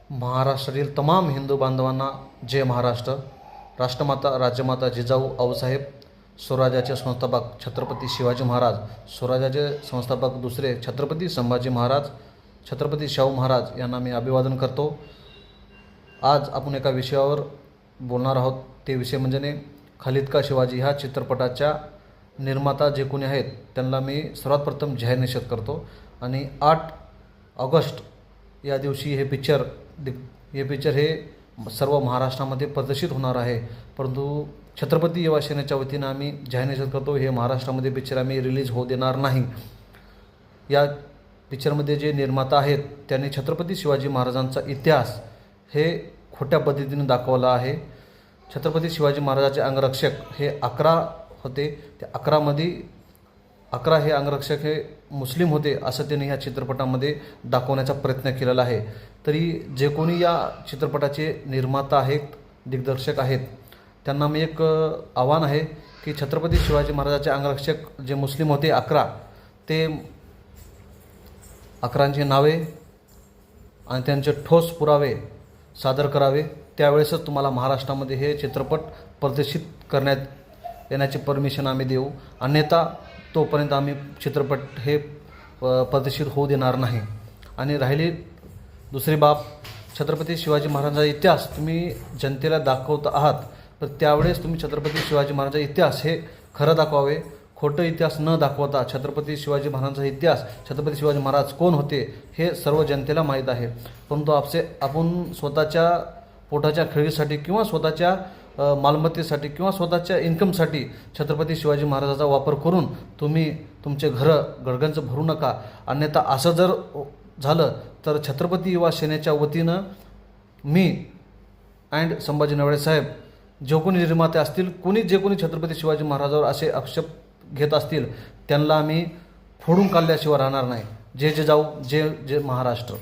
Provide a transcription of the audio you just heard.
महाराष्ट्रातील तमाम हिंदू बांधवांना जय महाराष्ट्र. राष्ट्रमाता राज्यमाता जिजाऊ आऊसाहेब, स्वराज्याचे संस्थापक छत्रपती शिवाजी महाराज, स्वराज्याचे संस्थापक दुसरे छत्रपती संभाजी महाराज, छत्रपती शाहू महाराज यांना मी अभिवादन करतो. आज आपण एका विषयावर बोलणार आहोत. ते विषय म्हणजे खलिद का शिवाजी ह्या चित्रपटाच्या निर्माता जे कोणी आहेत त्यांना मी सर्वात प्रथम जाहीर निषेध करतो. आणि 8 ऑगस्ट या दिवशी हे पिक्चर हे सर्व महाराष्ट्रामध्ये प्रदर्शित होणार आहे. परंतु छत्रपती युवा सेनेच्या वतीनं आम्ही जाहीर निषेध करतो, हे महाराष्ट्रामध्ये पिक्चर आम्ही रिलीज होऊ देणार नाही. या पिक्चरमध्ये जे निर्माता आहेत त्यांनी छत्रपती शिवाजी महाराजांचा इतिहास हे खोट्या पद्धतीने दाखवला आहे. छत्रपती शिवाजी महाराजांचे अंगरक्षक हे 11 होते. त्या 11मध्ये 11 हे अंगरक्षक हे मुस्लिम होते असं त्यांनी ह्या चित्रपटामध्ये दाखवण्याचा प्रयत्न केलेला आहे. तरी जे कोणी या चित्रपटाचे निर्माता आहेत, दिग्दर्शक आहेत, त्यांना मी एक आव्हान आहे की छत्रपती शिवाजी महाराजांचे अंगरक्षक जे मुस्लिम होते 11, ते 11ची नावे आणि त्यांचे ठोस पुरावे सादर करावे. त्यावेळेसच तुम्हाला महाराष्ट्रामध्ये हे चित्रपट प्रदर्शित करण्यात येण्याची परमिशन आम्ही देऊ, अन्यथा तोपर्यंत आम्ही चित्रपट हे प्रदर्शित होऊ देणार नाही. आणि राहिली दुसरी बाब, छत्रपती शिवाजी महाराजांचा इतिहास तुम्ही जनतेला दाखवत आहात, तर त्यावेळेस तुम्ही छत्रपती शिवाजी महाराजांचा इतिहास हे खरं दाखवावे. खोटं इतिहास न दाखवता छत्रपती शिवाजी महाराजांचा इतिहास, छत्रपती शिवाजी महाराज कोण होते हे सर्व जनतेला माहीत आहे. परंतु आपण स्वतःच्या पोटाच्या खेळीसाठी किंवा स्वतःच्या मालमत्तेसाठी किंवा स्वतःच्या इन्कमसाठी छत्रपती शिवाजी महाराजांचा वापर करून तुम्ही तुमचे घरं गडगंज भरू नका. अन्यथा असं जर झालं तर छत्रपती युवा सेनेच्या वतीनं मी अँड संभाजी नवळे साहेब, जो कोणी निर्माते असतील, जे कोणी छत्रपती शिवाजी महाराजांवर असे आक्षेप घेत असतील त्यांना आम्ही फोडून काढल्याशिवाय राहणार नाही. जे जाऊ, जे महाराष्ट्र.